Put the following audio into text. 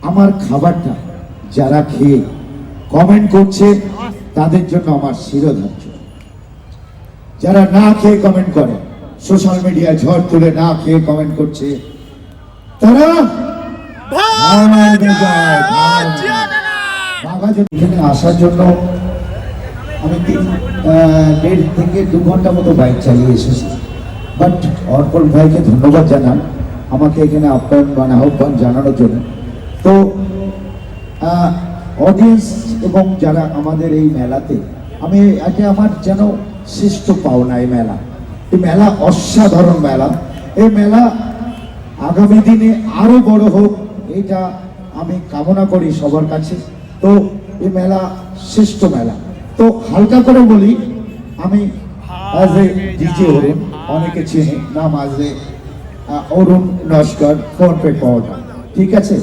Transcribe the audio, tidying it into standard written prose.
আমার খাবারটা যারা খেয়ে কমেন্ট করছে তাদের জন্য আমার শিরোধার্য। যারা না খেয়ে কমেন্ট করে, সোশ্যাল মিডিয়ায় ঝড় তুলে না খেয়ে কমেন্ট করছে, তারা এখানে আসার জন্য আমি 1.5 থেকে 2 ঘন্টা মতো বাইক চালিয়ে এসেছি। বাট অর্পণ ভাইকে ধন্যবাদ জানান আমাকে এখানে আহ্বান জানানোর জন্য। তো অডিয়েন্স এবং যারা আমাদের এই মেলাতে, আমি এটা আমার যেন শ্রেষ্ঠ পাওনা। এই মেলা অসাধারণ মেলা। এই মেলা আগামী দিনে আরো বড় হোক, এটা আমি কামনা করি সবার কাছে। তো এই মেলা শ্রেষ্ঠ মেলা। তো হালকা করে বলি, আমি আজ এ ডিজে অরুণ, অনেকে চেনে নাম, আজ অরুণ নস্কর, ফোন পে পাওয়া, ঠিক আছে।